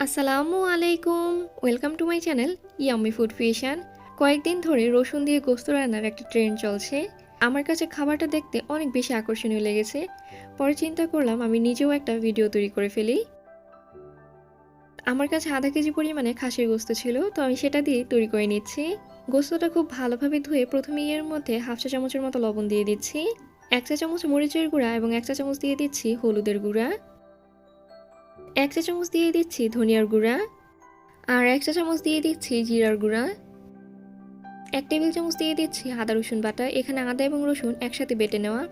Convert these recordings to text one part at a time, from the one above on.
আসসালামু আলাইকুম, welcome to my channel yummy food fusion. কয়েকদিন ধরে রসুন দিয়ে গোস্ত রান্নার একটা ট্রেন্ড চলছে। আমার কাছে খাবারটা দেখতে অনেক বেশি আকর্ষণীয় লেগেছে। পরে চিন্তা করলাম আমি নিজেও একটা ভিডিও তৈরি করে ফেলি। আমার কাছে আধা কেজি পরিমাণে খাসির গোস্ত ছিল, তো আমি সেটা দিয়ে তৈরি করে নিচ্ছি। গোস্তটা খুব ভালোভাবে ধুয়ে প্রথমে এর মধ্যে হাফ চা চামচের মতো লবণ দিয়ে দিচ্ছি, 1 চা চামচ মরিচের গুঁড়া এবং 1 চা চামচ দিয়ে দিচ্ছি হলুদের গুঁড়া, 1 চা চামচ দিয়ে দিচ্ছি ধনিয়ার গুঁড়া, আর 1 চা চামচ দিয়ে দিচ্ছি জিরার গুঁড়া, 1 টেবিল চামচ দিয়ে দিচ্ছি আদা রসুন বাটা। এখানে আদা এবং রসুন একসাথে বেটে নেওয়া।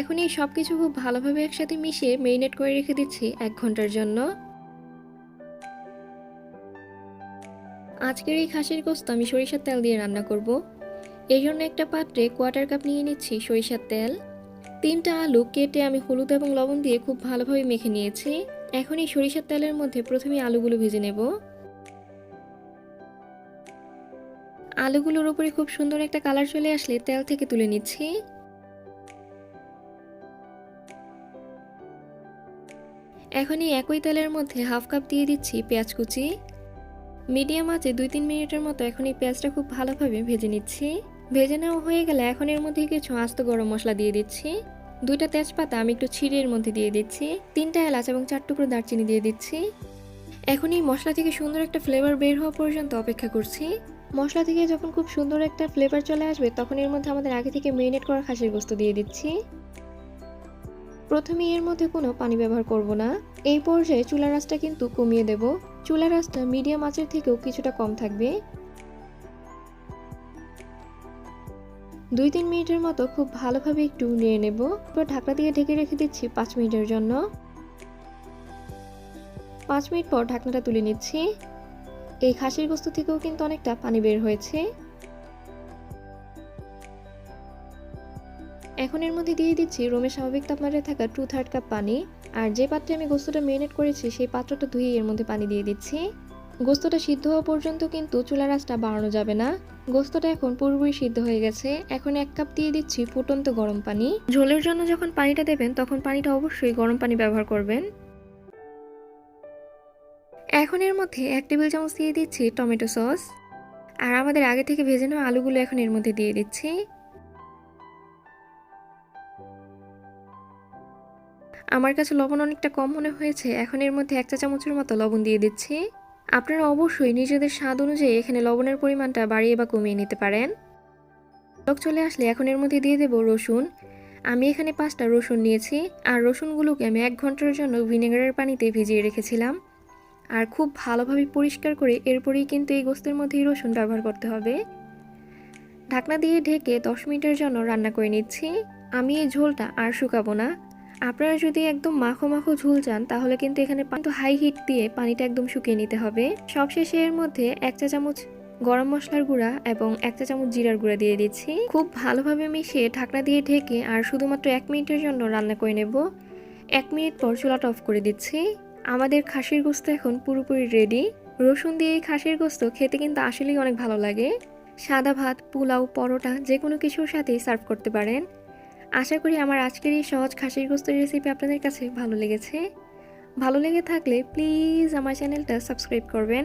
এখন এই সব কিছু খুব ভালোভাবে একসাথে মিশিয়ে মেরিনেট করে রেখে দিচ্ছি 1 ঘন্টার জন্য। আজকের এই খাসির গোশত আমি সরিষার তেল দিয়ে রান্না করব। এই জন্য একটা পাত্রে 1/4 কাপ নিয়ে নিচ্ছি সরিষার তেল। 3টা আলু কেটে আমি হলুদ এবং লবণ দিয়ে খুব ভালোভাবে মেখে নিয়েছি। এখন এই সরিষার তেলের মধ্যে প্রথমে আলুগুলো ভেজে নেব। আলুগুলোর উপরে খুব সুন্দর একটা কালার চলে আসলে তেল থেকে তুলে নিচ্ছি। এখন এই একই তেলের মধ্যে হাফ কাপ দিয়ে দিচ্ছি পেঁয়াজ কুচি। মিডিয়াম আঁচে 2-3 মিনিটের মতো এখন এই পেঁয়াজটা খুব ভালোভাবে ভেজে নিচ্ছি। ভেজে নেওয়া হয়ে গেলে এখন এর মধ্যে কিছু আস্ত গরম মশলা দিয়ে দিচ্ছি। 2টা তেজপাতা আমি একটু ছিঁড়ে এর মধ্যে দিয়ে দিচ্ছি। 3টা এলাচ এবং 4 টুকরো দারচিনি দিয়ে দিচ্ছি। এখন এই মশলা থেকে সুন্দর একটা ফ্লেভার বের হওয়া পর্যন্ত অপেক্ষা করছি। মশলা থেকে যখন খুব সুন্দর একটা ফ্লেভার চলে আসবে তখন এর মধ্যে আমাদের আগে থেকে মেরিনেট করা খাসির গোশত দিয়ে দিচ্ছি। প্রথমে এর মধ্যে কোনো পানি ব্যবহার করব না। এই পর্যায়ে চুলার আঁচটা কিন্তু কমিয়ে দেব। চুলার আঁচটা মিডিয়াম আঁচের থেকেও কিছুটা কম থাকবে। 2-3 মিনিটের মতো খুব ভালোভাবে একটু নেড়ে নেব। এরপর ঢাকনা দিয়ে ঢেকে রেখে দিচ্ছি 5 মিনিটের জন্য। 5 মিনিট পর ঢাকনাটা তুলে নিচ্ছি। এই খাসির গোশত থেকেও কিন্তু অনেকটা পানি বের হয়েছে। এখন এর মধ্যে দিয়ে দিচ্ছি রুমের স্বাভাবিক তাপমাত্রায় থাকা 2/3 কাপ পানি। আর যে পাত্রে আমি গোস্তটা মেরিনেট করেছি সেই পাত্রটা ধুয়ে এর মধ্যে পানি দিয়ে দিচ্ছি। গোস্তটা সিদ্ধ হওয়া পর্যন্ত কিন্তু চুলার আঁচটা বাড়ানো যাবে না। গোস্তটা এখন পুরোপুরি সিদ্ধ হয়ে গেছে। এখন 1 কাপ দিয়ে দিচ্ছি ফুটন্ত গরম পানি। ঝোলের জন্য যখন পানিটা দেবেন তখন পানিটা অবশ্যই গরম পানি ব্যবহার করবেন। এখন এর মধ্যে 1 টেবিল চামচ দিয়ে দিচ্ছি টমেটো সস। আর আমাদের আগে থেকে ভেজে নেওয়া আলুগুলো এখন এর মধ্যে দিয়ে দিচ্ছি। আমার কাছে লবণ অনেকটা কম মনে হয়েছে, এখন এর মধ্যে 1 চা চামচের মতো লবণ দিয়ে দিচ্ছি। আপনারা অবশ্যই নিজেদের স্বাদ অনুযায়ী এখানে লবণের পরিমাণটা বাড়িয়ে বা কমিয়ে নিতে পারেন। টক চলে আসলে এখন এর মধ্যে দিয়ে দেব রসুন। আমি এখানে 5টা রসুন নিয়েছি। আর রসুনগুলোকে আমি 1 ঘন্টার জন্য ভিনেগারের পানিতে ভিজিয়ে রেখেছিলাম। আর খুব ভালোভাবে পরিষ্কার করে এরপরেই কিন্তু এই গোস্তের মধ্যেই রসুন ব্যবহার করতে হবে। ঢাকনা দিয়ে ঢেকে 10 মিনিটের জন্য রান্না করে নিচ্ছি। আমি এই ঝোলটা আর শুকাবো না। আপনারা যদি একদম মাখো মাখো ঝোল চান তাহলে কিন্তু এখানে হাই হিট দিয়ে পানিটা একদম শুকিয়ে নিতে হবে। সবশেষে এর মধ্যে 1 চা চামচ গরম মশলার গুঁড়া এবং 1 চা চামচ জিরার গুঁড়া দিয়ে দিচ্ছি। খুব ভালোভাবে মিশিয়ে ঢাকনা দিয়ে ঢেকে আর শুধুমাত্র 1 মিনিটের জন্য রান্না করে নেব। 1 মিনিট পর চুলাটা অফ করে দিচ্ছি। আমাদের খাসির গোস্ত এখন পুরোপুরি রেডি। রসুন দিয়ে এই খাসির গোস্ত খেতে কিন্তু আসলেই অনেক ভালো লাগে। সাদা ভাত, পোলাও, পরোটা যে কোনো কিছুর সাথেই সার্ভ করতে পারেন। আশা করি আমার আজকের এই সহজ খাসির গোস্তের রেসিপি আপনাদের কাছে ভালো লেগেছে। ভালো লেগে থাকলে প্লিজ আমার চ্যানেলটা সাবস্ক্রাইব করবেন।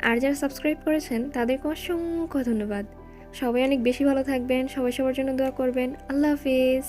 আর যারা সাবস্ক্রাইব করেছেন তাদেরকে অসংখ্য ধন্যবাদ। সবাই অনেক বেশি ভালো থাকবেন, সবাই সবার জন্য দোয়া করবেন। আল্লাহ হাফেজ।